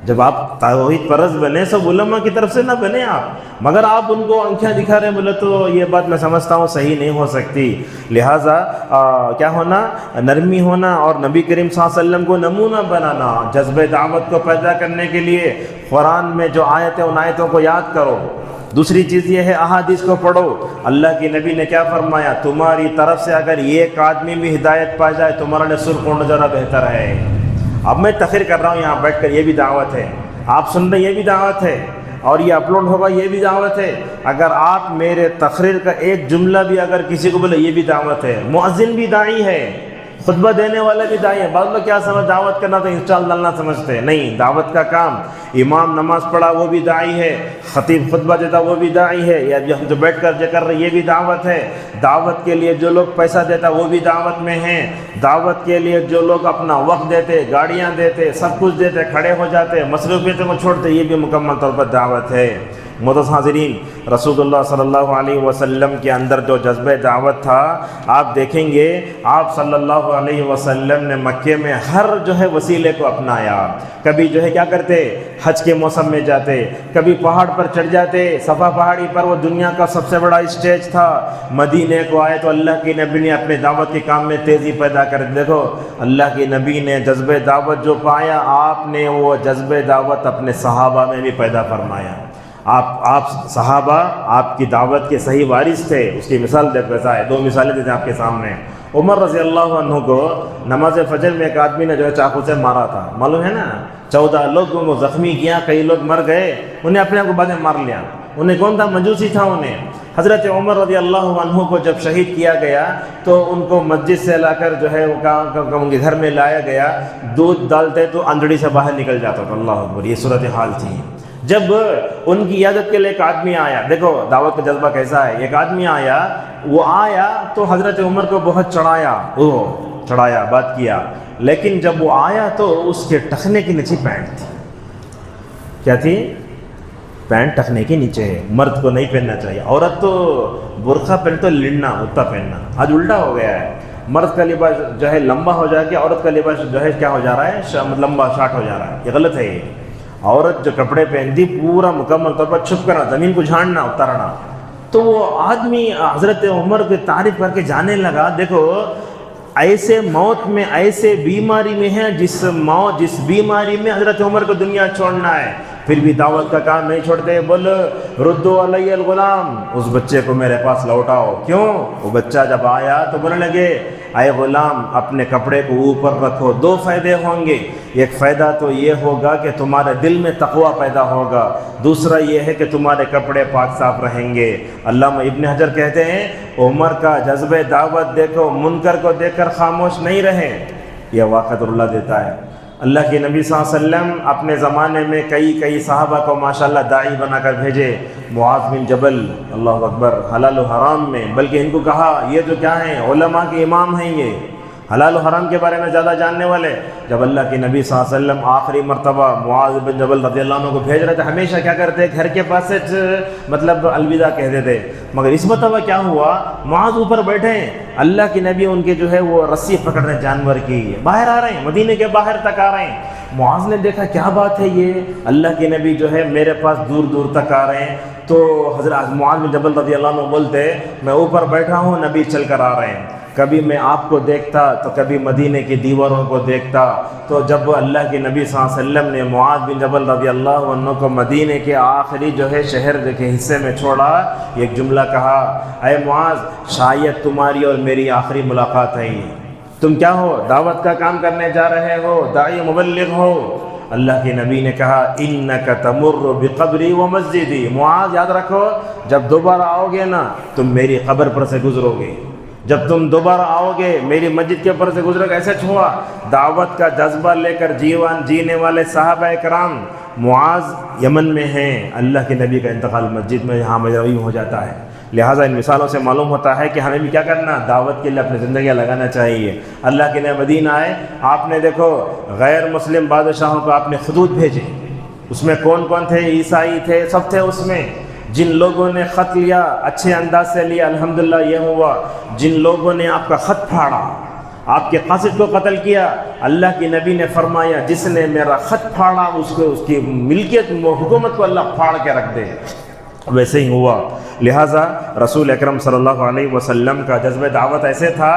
جب آپ توحید پرست بنے سب علماء کی طرف سے نہ بنے آپ، مگر آپ ان کو آنکھیں دکھا رہے ہیں بولے تو یہ بات میں سمجھتا ہوں صحیح نہیں ہو سکتی. لہٰذا کیا ہونا؟ نرمی ہونا اور نبی کریم صلی اللہ علیہ وسلم کو نمونہ بنانا. جذبہ دعوت کو پیدا کرنے کے لیے قرآن میں جو آیتیں ان آیتوں کو یاد کرو. دوسری چیز یہ ہے احادیث کو پڑھو. اللہ کی نبی نے کیا فرمایا؟ تمہاری طرف سے اگر ایک آدمی بھی ہدایت پا جائے تمہارے لیے سرخ ہونا ذرا بہتر ہے. اب میں تقریر کر رہا ہوں یہاں بیٹھ کر، یہ بھی دعوت ہے. آپ سن رہے، یہ بھی دعوت ہے. اور یہ اپلوڈ ہوگا، یہ بھی دعوت ہے. اگر آپ میرے تقریر کا ایک جملہ بھی اگر کسی کو بولے، یہ بھی دعوت ہے. مؤذن بھی داعی ہے، خطبہ دینے والا بھی داعی ہے. بعض لوگ کیا سمجھ دعوت کرنا تو انسٹال ڈالنا سمجھتے ہیں. نہیں، دعوت کا کام، امام نماز پڑھا وہ بھی داعی ہے، خطیب خطبہ دیتا وہ بھی داعی ہے، یا جو بیٹھ کر کر رہے یہ بھی دعوت ہے. دعوت کے لیے جو لوگ پیسہ دیتا وہ بھی دعوت میں ہیں. دعوت کے لیے جو لوگ اپنا وقت دیتے، گاڑیاں دیتے، سب کچھ دیتے، کھڑے ہو جاتے، مصروفیتوں کو چھوڑتے، یہ بھی مکمل طور پر دعوت ہے. معزز حاضرین، رسول اللہ صلی اللہ علیہ وسلم کے اندر جو جذبہ دعوت تھا، آپ دیکھیں گے آپ صلی اللہ علیہ وسلم نے مکے میں ہر جو ہے وسیلے کو اپنایا. کبھی جو ہے کیا کرتے؟ حج کے موسم میں جاتے، کبھی پہاڑ پر چڑھ جاتے. صفا پہاڑی پر وہ دنیا کا سب سے بڑا اسٹیج تھا. مدینے کو آئے تو اللہ کی نبی نے اپنے دعوت کے کام میں تیزی پیدا کر. دیکھو اللہ کی نبی نے جذبہ دعوت جو پایا، آپ نے وہ جذبہ دعوت اپنے صحابہ میں بھی پیدا فرمایا. آپ صحابہ آپ کی دعوت کے صحیح وارث تھے. اس کی مثال دیکھ ویسا ہے. 2 مثالیں دیتے ہیں آپ کے سامنے. عمر رضی اللہ عنہ کو نماز فجر میں ایک آدمی نے جو ہے چاقو سے مارا تھا، معلوم ہے نا. 14 لوگوں کو زخمی کیا، کئی لوگ مر گئے. انہیں اپنے آپ کو بعد میں مار لیا. انہیں کون تھا؟ مجوسی تھا. انہیں حضرت عمر رضی اللہ عنہ کو جب شہید کیا گیا تو ان کو مسجد سے لا کر جو ہے ان کے گھر میں لایا گیا. دودھ ڈالتے تو اندڑی سے باہر نکل جاتا تھا. اللہ اکبر، یہ صورتحال تھی. جب ان کی عیادت کے لیے ایک آدمی آیا، دیکھو دعوت کا جذبہ کیسا ہے. ایک آدمی آیا، وہ آیا تو حضرت عمر کو بہت چڑھایا، بات کیا. لیکن جب وہ آیا تو اس کے ٹخنے کے نیچے پینٹ تھی. کیا تھی؟ پینٹ ٹخنے کے نیچے ہے. مرد کو نہیں پہننا چاہیے. عورت تو برقع پہن تو لڑنا اتنا پہننا. آج الٹا ہو گیا ہے. مرد کا لباس جو ہے لمبا ہو جا کے عورت کا لباس جو ہے کیا ہو جا رہا ہے؟ لمبا شارٹ ہو جا رہا ہے. یہ غلط ہے. یہ عورت جو کپڑے پہنتی پورا مکمل طور پر چھپ کرنا، زمین کو جھاڑنا، اتارنا. تو وہ آدمی حضرت عمر کی تعریف کر کے جانے لگا. دیکھو ایسے موت میں، ایسے بیماری میں ہے جس بیماری میں حضرت عمر کو دنیا چھوڑنا ہے، پھر بھی دعوت کا کام نہیں چھوڑتے. بول ردو علی الغلام، اس بچے کو میرے پاس لوٹاؤ. کیوں؟ وہ بچہ جب آیا تو بولنے لگے اے غلام اپنے کپڑے کو اوپر رکھو. 2 فائدے ہوں گے. ایک فائدہ تو یہ ہوگا کہ تمہارے دل میں تقوی پیدا ہوگا. دوسرا یہ ہے کہ تمہارے کپڑے پاک صاف رہیں گے. علامہ ابن حجر کہتے ہیں عمر کا جذبہ دعوت دیکھو، منکر کو دیکھ کر خاموش نہیں رہے. یہ واقعہ اللہ دیتا ہے. اللہ کے نبی صلی اللہ علیہ وسلم اپنے زمانے میں کئی صحابہ کو ماشاءاللہ داعی بنا کر بھیجے. معاذ بن جبل، اللہ اکبر، حلال و حرام میں، بلکہ ان کو کہا یہ جو کیا ہیں، علماء کے امام ہیں، یہ حلال و حرام کے بارے میں زیادہ جاننے والے. جب اللہ کے نبی صلی اللہ علیہ وسلم آخری مرتبہ معاذ بن جبل رضی اللہ عنہ کو بھیج رہے تھے، ہمیشہ کیا کرتے، گھر کے پاس سے مطلب الوداع کہہ دیتے. مگر اس مرتبہ کیا ہوا، معاذ اوپر بیٹھے ہیں، اللہ کے نبی ان کے جو ہے وہ رسی پکڑ رہے ہیں جانور کی، باہر آ رہے ہیں، مدینے کے باہر تک آ رہے ہیں. معاذ نے دیکھا کیا بات ہے، یہ اللہ کے نبی جو ہے میرے پاس دور دور تک آ رہے ہیں. تو حضرت معاذ بن جبل رضی اللہ عنہ بولتے، میں اوپر بیٹھا ہوں، نبی چل کر آ رہے ہیں. کبھی میں آپ کو دیکھتا تو کبھی مدینے کی دیواروں کو دیکھتا. تو جب اللہ کے نبی صلی اللہ علیہ وسلم نے معاذ بن جبل رضی اللہ عنہ کو مدینے کے آخری جو ہے شہر کے حصے میں چھوڑا، ایک جملہ کہا، اے معاذ، شاید تمہاری اور میری آخری ملاقات ہے. تم کیا ہو، دعوت کا کام کرنے جا رہے ہو، داعی مبلغ ہو. اللہ کے نبی نے کہا، انک تمر بقبری و مسجدی. معاذ یاد رکھو، جب دوبارہ آؤ گے نا تم میری قبر پر سے گزرو گے، جب تم دوبارہ آؤ گے میری مسجد کے اوپر سے گزرے گا. ایسے چھوا دعوت کا جذبہ لے کر جینے والے صحابہ کرام. معاذ یمن میں ہیں، اللہ کے نبی کا انتقال مسجد میں یہاں مجروی ہو جاتا ہے. لہٰذا ان مثالوں سے معلوم ہوتا ہے کہ ہمیں بھی کیا کرنا، دعوت کے لیے اپنی زندگیاں لگانا چاہیے. اللہ کے نبی مدینہ آئے، آپ نے دیکھو غیر مسلم بادشاہوں کو آپ نے خطوط بھیجے. اس میں کون کون تھے، عیسائی تھے، سب تھے اس میں. جن لوگوں نے خط لیا اچھے انداز سے لیا، الحمدللہ یہ ہوا. جن لوگوں نے آپ کا خط پھاڑا، آپ کے قاصد کو قتل کیا، اللہ کے نبی نے فرمایا جس نے میرا خط پھاڑا اس کی ملکیت حکومت کو اللہ پھاڑ کے رکھ دے. ویسے ہی ہوا. لہٰذا رسول اکرم صلی اللہ علیہ وسلم کا جذبہ دعوت ایسے تھا،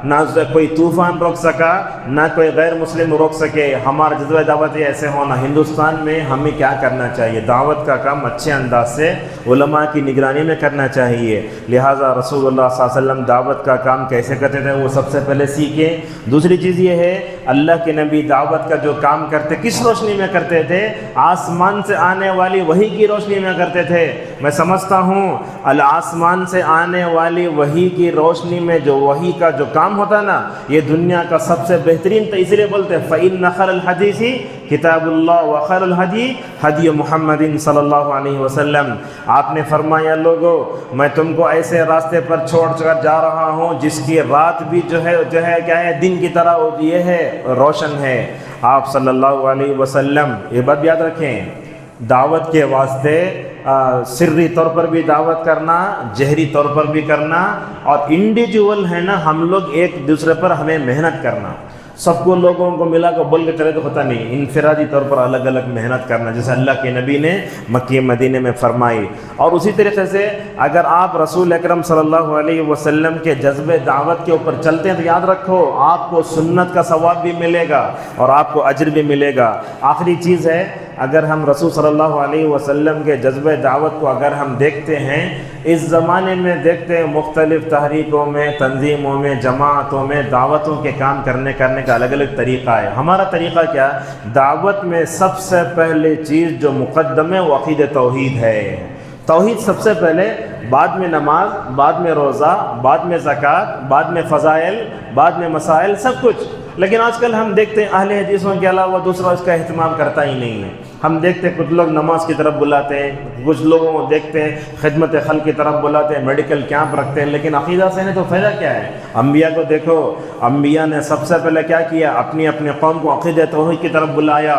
نہ کوئی طوفان روک سکا، نہ کوئی غیر مسلم روک سکے. ہمارا جذبہ دعوت یہ ایسے ہونا. ہندوستان میں ہمیں کیا کرنا چاہیے، دعوت کا کام اچھے انداز سے علماء کی نگرانی میں کرنا چاہیے. لہٰذا رسول اللہ صلی اللہ علیہ وسلم دعوت کا کام کیسے کرتے تھے وہ سب سے پہلے سیکھیں. دوسری چیز یہ ہے، اللہ کے نبی دعوت کا جو کام کرتے کس روشنی میں کرتے تھے، آسمان سے آنے والی وحی کی روشنی میں کرتے تھے. میں سمجھتا ہوں آسمان سے آنے والی وحی کی روشنی میں جو وحی کا جو کام ہوتا ہے نا، یہ دنیا کا سب سے بہترین. تو اس لیے بولتے ہیں فَإِنَّ خَيْرَ الْحَدِيثِ کتاب اللہ وخیر الہدی ہدی محمد صلی اللہ علیہ وسلم. آپ نے فرمایا لوگو میں تم کو ایسے راستے پر چھوڑ کر جا رہا ہوں جس کی رات بھی جو ہے کیا ہے، دن کی طرح یہ ہے، روشن ہے. آپ صلی اللہ علیہ وسلم یہ بات یاد رکھیں، دعوت کے واسطے سری طور پر بھی دعوت کرنا، جہری طور پر بھی کرنا، اور انڈیویجول ہے نا ہم لوگ ایک دوسرے پر ہمیں محنت کرنا. سب کو لوگوں کو ملا کو بول کے چلے تو ہوتا نہیں، انفرادی طور پر الگ الگ محنت کرنا، جیسے اللہ کے نبی نے مکہ مدینے میں فرمائی. اور اسی طریقے سے اگر آپ رسول اکرم صلی اللہ علیہ وسلم کے جذبے دعوت کے اوپر چلتے ہیں تو یاد رکھو آپ کو سنت کا ثواب بھی ملے گا اور آپ کو اجر بھی ملے گا. آخری چیز ہے، اگر ہم رسول صلی اللہ علیہ وسلم کے جذبہ دعوت کو اگر ہم دیکھتے ہیں، اس زمانے میں دیکھتے ہیں مختلف تحریکوں میں، تنظیموں میں، جماعتوں میں دعوتوں کے کام کرنے کا الگ الگ طریقہ ہے. ہمارا طریقہ کیا؟ دعوت میں سب سے پہلے چیز جو مقدم ہے وہ عقید توحید ہے. توحید سب سے پہلے، بعد میں نماز، بعد میں روزہ، بعد میں زکوٰۃ، بعد میں فضائل، بعد میں مسائل، سب کچھ. لیکن آج کل ہم دیکھتے ہیں اہل حدیثوں کے علاوہ دوسرا اس کا اہتمام کرتا ہی نہیں ہے. ہم دیکھتے ہیں کچھ لوگ نماز کی طرف بلاتے ہیں، کچھ لوگوں کو دیکھتے ہیں خدمت خلق کی طرف بلاتے ہیں، میڈیکل کیمپ رکھتے ہیں، لیکن عقیدہ سے نہیں تو فائدہ کیا ہے؟ انبیاء کو دیکھو، انبیاء نے سب سے پہلے کیا کیا؟ اپنی قوم کو عقیدہ توحید کی طرف بلایا.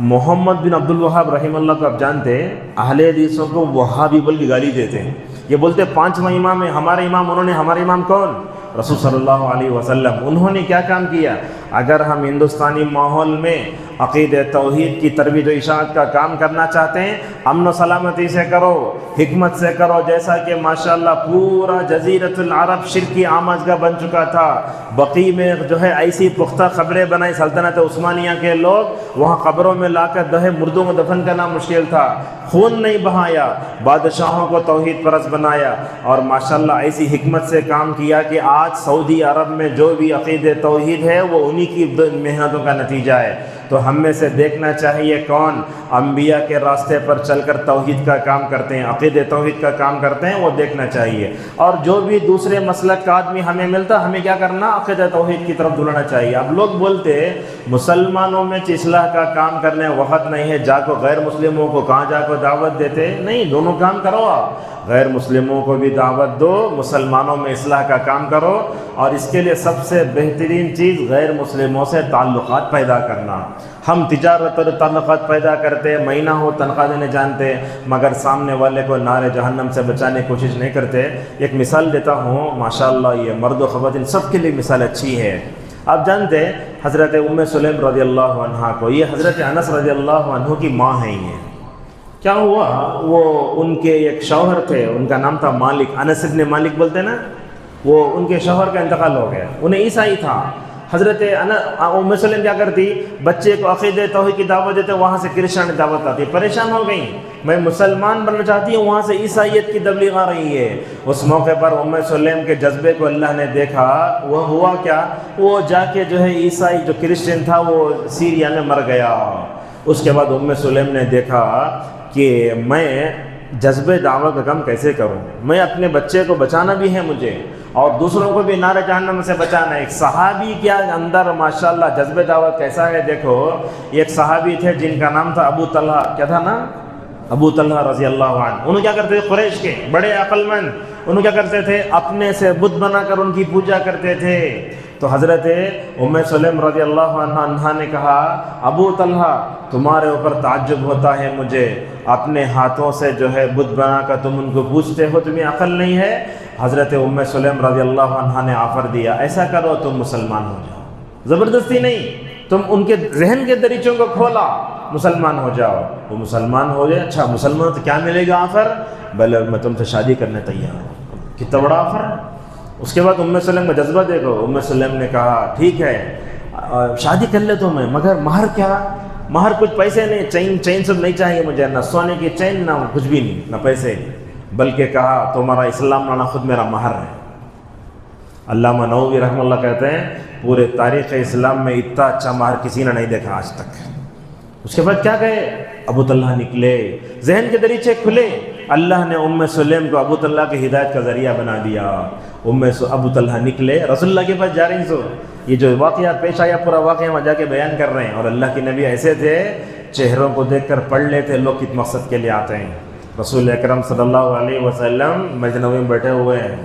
محمد بن عبد الوہاب رحمہ اللہ کو آپ جانتے ہیں، اہل حدیثوں کو وہابی بول کے گالی دیتے ہیں. یہ بولتے پانچواں امام ہے ہمارے امام. انہوں نے ہمارے امام کون؟ رسول صلی اللہ علیہ وسلم. انہوں نے کیا کام کیا؟ اگر ہم ہندوستانی ماحول میں عقید توحید کی ترویج و اشاعت کا کام کرنا چاہتے ہیں، امن و سلامتی سے کرو، حکمت سے کرو، جیسا کہ ماشاءاللہ پورا جزیرۃ العرب شرکی آماجگاہ بن چکا تھا. بقیع میں جو ہے ایسی پختہ قبریں بنائی سلطنت عثمانیہ کے لوگ، وہاں قبروں میں لا کر جو ہے مردوں کو دفن کرنا مشکل تھا. خون نہیں بہایا، بادشاہوں کو توحید پرست بنایا، اور ماشاءاللہ ایسی حکمت سے کام کیا کہ آج سعودی عرب میں جو بھی عقید توحید ہے وہ انہی کی محنتوں کا نتیجہ ہے. تو ہم میں سے دیکھنا چاہیے کون انبیاء کے راستے پر چل کر توحید کا کام کرتے ہیں، عقیدہ توحید کا کام کرتے ہیں، وہ دیکھنا چاہیے۔ اور جو بھی دوسرے مسلک کا آدمی ہمیں ملتا، ہمیں کیا کرنا؟ عقیدہ توحید کی طرف دھڑنا چاہیے۔ اب لوگ بولتے مسلمانوں میں اصلاح کا کام کرنے وقت نہیں ہے، جا کو غیر مسلموں کو کہاں جا کو دعوت دیتے؟ نہیں، دونوں کام کرو آپ، غیر مسلموں کو بھی دعوت دو، مسلمانوں میں اصلاح کا کام کرو، اور اس کے لیے سب سے بہترین چیز غیر مسلموں سے تعلقات پیدا کرنا۔ ہم تجارت اور تعلقات پیدا کرتے، مہینہ ہو تنخواہ دینے جانتے، مگر سامنے والے کو نار جہنم سے بچانے کی کوشش نہیں کرتے۔ ایک مثال دیتا ہوں، ماشاءاللہ یہ مرد و خواتین سب کے لیے مثال اچھی ہے۔ آپ جانتے ہیں حضرت ام سلیم رضی اللہ عنہ کو، یہ حضرت انس رضی اللہ عنہ کی ماں ہیں۔ یہ کیا ہوا، وہ ان کے ایک شوہر تھے، ان کا نام تھا مالک، انس ابن مالک بولتے نا، وہ ان کے شوہر کا انتقال ہو گیا، انہیں عیسائی تھا۔ حضرت ام سلیم کیا کرتی، بچے کو عقیدہ توحید کی دعوت دیتے، وہاں سے کرسچن دعوت آتی، پریشان ہو گئیں، میں مسلمان بننا چاہتی ہوں، وہاں سے عیسائیت کی تبلیغ آ رہی ہے۔ اس موقع پر ام سلیم کے جذبے کو اللہ نے دیکھا، وہ ہوا کیا، وہ جا کے جو ہے عیسائی جو کرسچن تھا وہ سیریا میں مر گیا۔ اس کے بعد ام سلیم نے دیکھا کہ میں جذبے دعوت کا کام کیسے کروں، میں اپنے بچے کو بچانا بھی ہے مجھے، اور دوسروں کو بھی نار جہنم سے بچانا ہے۔ ایک صحابی کیا اندر ماشاءاللہ جذبے دعوت کیسا ہے دیکھو۔ ایک صحابی تھے جن کا نام تھا ابو طلحہ، کیا تھا نا، ابو طلحہ رضی اللہ عنہ۔ انہوں کیا کرتے تھے، قریش کے بڑے عقل مند، انہوں کیا کرتے تھے، اپنے سے بت بنا کر ان کی پوجا کرتے تھے۔ تو حضرت ام سلیم رضی اللہ عنہ نے کہا، ابو طلحہ تمہارے اوپر تعجب ہوتا ہے مجھے، اپنے ہاتھوں سے جو ہے بت بنا کر تم ان کو پوجتے ہو، تمہیں عقل نہیں ہے۔ حضرت ام سلیم رضی اللہ عنہ نے آفر دیا، ایسا کرو تم مسلمان ہو جاؤ، زبردستی نہیں، تم ان کے ذہن کے دریچوں کو کھولا، مسلمان ہو جاؤ۔ وہ مسلمان ہو جائے، اچھا مسلمان تو کیا ملے گا آفر؟ بھلے میں تم سے شادی کرنے تیار ہوں۔ کتنا بڑا آفر! اس کے بعد ام سلیم کا جذبہ دیکھو، ام سلیم نے کہا ٹھیک ہے شادی کر لیتا ہوں میں، مگر مہر کیا؟ مہر کچھ پیسے نہیں، چین سب نہیں چاہیے مجھے، نہ سونے کی چین، نہ کچھ بھی نہیں، نہ پیسے، بلکہ کہا تمہارا اسلام لانا خود میرا مہر ہے۔ علامہ نووی رحمہ اللہ کہتے ہیں پورے تاریخ اسلام میں اتنا اچھا مہر کسی نے نہیں دیکھا آج تک۔ اس کے بعد کیا کہے، ابو طلحہ نکلے، ذہن کے دریچے کھلے، اللہ نے ام سلیم کو ابو طلحہ کی ہدایت کا ذریعہ بنا دیا۔ ابو طلحہ نکلے، رسول اللہ کے پاس جا رہی سو، یہ جو واقعہ پیش آیا پورا واقعہ وہاں جا کے بیان کر رہے ہیں۔ اور اللہ کے نبی ایسے تھے، چہروں کو دیکھ کر پڑھ لیتے لوگ کس مقصد کے لیے آتے ہیں۔ رسول اکرم صلی اللہ علیہ وسلم مسجد نبوی میں بیٹھے ہوئے ہیں،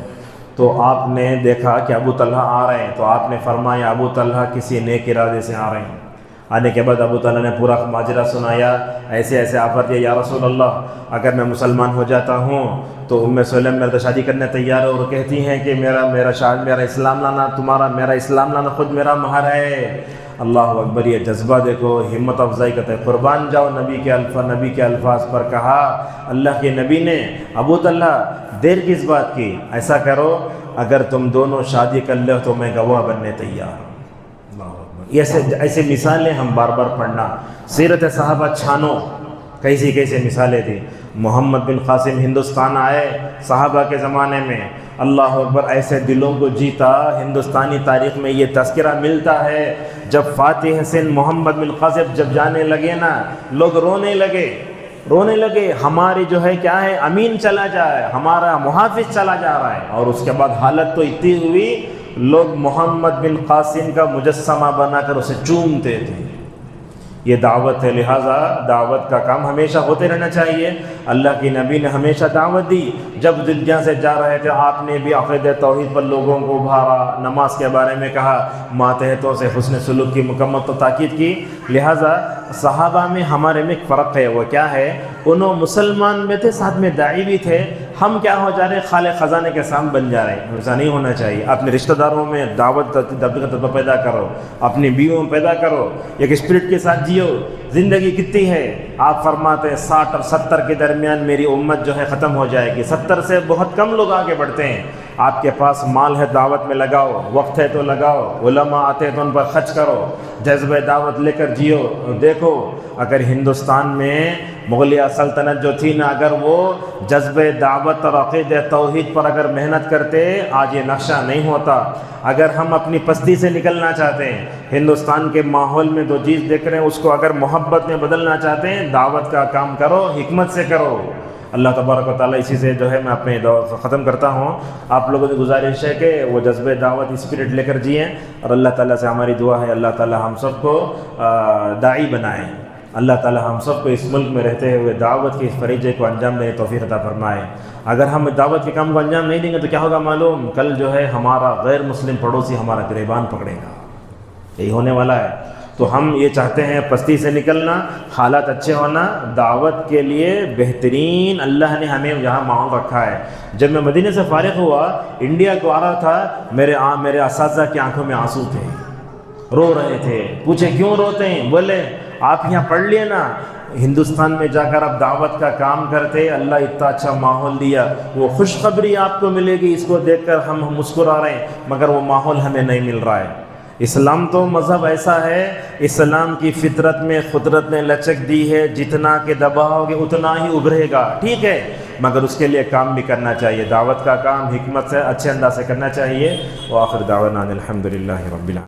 تو آپ نے دیکھا کہ ابو طلحہ آ رہے ہیں، تو آپ نے فرمایا ابو طلحہ کسی نیک ارادے سے آ رہے ہیں۔ آنے کے بعد ابو طلحہ نے پورا ماجرا سنایا، ایسے ایسے آفر دیا، یا رسول اللہ اگر میں مسلمان ہو جاتا ہوں تو ام سلیم میرے تو شادی کرنے تیار ہے، اور کہتی ہیں کہ میرا اسلام لانا میرا اسلام لانا خود میرا مہر ہے۔ اللہ اکبر! یہ جذبہ دیکھو، ہمت افزائی کرتے ہیں، قربان جاؤ نبی کے الفاظ پر کہا۔ اللہ کے نبی نے ابو طلحہ دیر کس بات کی، ایسا کرو اگر تم دونوں شادی کر لو تو میں گواہ بننے تیار ہوں۔ ایسے مثالیں ہم بار بار پڑھنا، سیرت صحابہ چھانو، کیسی مثالیں تھیں۔ محمد بن قاسم ہندوستان آئے صحابہ کے زمانے میں، اللہ اکبر، ایسے دلوں کو جیتا۔ ہندوستانی تاریخ میں یہ تذکرہ ملتا ہے، جب فاتح حسین محمد بن قاسم جب جانے لگے نا، لوگ رونے لگے، ہماری جو ہے کیا ہے، امین چلا جا رہا ہے، ہمارا محافظ چلا جا رہا ہے۔ اور اس کے بعد حالت تو اتنی ہوئی، لوگ محمد بن قاسم کا مجسمہ بنا کر اسے چومتے تھے۔ یہ دعوت ہے، لہٰذا دعوت کا کام ہمیشہ ہوتے رہنا چاہیے۔ اللہ کی نبی نے ہمیشہ دعوت دی، جب دنیا سے جا رہے تھے آپ نے بھی عقیدہ توحید پر لوگوں کو ابھارا، نماز کے بارے میں کہا، ماتحتوں سے حسن سلوک کی مکمل تاکید کی۔ لہٰذا صحابہ میں ہمارے میں ایک فرق ہے، وہ کیا ہے، انہوں مسلمان میں تھے، ساتھ میں داعی بھی تھے، ہم کیا ہو جا رہے ہیں، خالق خزانے کے سام بن جا رہے ہیں۔ ایسا نہیں ہونا چاہیے۔ اپنے رشتہ داروں میں دعوت کا پیدا کرو، اپنی بیویوں میں پیدا کرو، ایک اسپرٹ کے ساتھ جیو۔ زندگی کتنی ہے، آپ فرماتے ہیں 60 اور 70 کے درمیان میری امت جو ہے ختم ہو جائے گی۔ 70 سے بہت کم لوگ آگے بڑھتے ہیں۔ آپ کے پاس مال ہے، دعوت میں لگاؤ، وقت ہے تو لگاؤ، علماء آتے ہیں تو ان پر خرچ کرو، جذبہ دعوت لے کر جیو۔ دیکھو اگر ہندوستان میں مغلیہ سلطنت جو تھی نا، اگر وہ جذب دعوت اور عقید توحید پر اگر محنت کرتے آج یہ نقشہ نہیں ہوتا۔ اگر ہم اپنی پستی سے نکلنا چاہتے ہیں، ہندوستان کے ماحول میں جو چیز دیکھ رہے ہیں اس کو اگر محبت میں بدلنا چاہتے ہیں، دعوت کا کام کرو، حکمت سے کرو۔ اللہ تبارک و تعالیٰ اسی سے جو ہے میں اپنے ختم کرتا ہوں۔ آپ لوگوں سے گزارش ہے کہ وہ جذب دعوت اسپرٹ لے کر جئیں، اور اللہ تعالیٰ سے ہماری دعا ہے اللہ تعالیٰ ہم سب کو داعی بنائیں، اللہ تعالیٰ ہم سب کو اس ملک میں رہتے ہوئے دعوت کے اس فریضے کو انجام دینے توفیق عطا فرمائے۔ اگر ہم دعوت کے کام کو انجام نہیں دیں گے تو کیا ہوگا معلوم؟ کل جو ہے ہمارا غیر مسلم پڑوسی ہمارا گریبان پکڑے گا، یہی ہونے والا ہے۔ تو ہم یہ چاہتے ہیں پستی سے نکلنا، حالات اچھے ہونا، دعوت کے لیے بہترین اللہ نے ہمیں یہاں ماحول رکھا ہے۔ جب میں مدینے سے فارغ ہوا، انڈیا کو آ رہا تھا، میرے اساتذہ کی آنکھوں میں آنسو تھے، رو رہے تھے۔ پوچھے کیوں روتے ہیں؟ بولے آپ یہاں پڑھ لیے نا، ہندوستان میں جا کر اب دعوت کا کام کرتے، اللہ اتنا اچھا ماحول دیا، وہ خوشخبری آپ کو ملے گی، اس کو دیکھ کر ہم مسکرا رہے ہیں، مگر وہ ماحول ہمیں نہیں مل رہا ہے۔ اسلام تو مذہب ایسا ہے، اسلام کی فطرت میں قدرت نے لچک دی ہے، جتنا کہ دباؤ گے اتنا ہی ابھرے گا، ٹھیک ہے، مگر اس کے لیے کام بھی کرنا چاہیے، دعوت کا کام حکمت سے اچھے انداز سے کرنا چاہیے۔ وآخر دعوانا الحمدللہ رب العالمین۔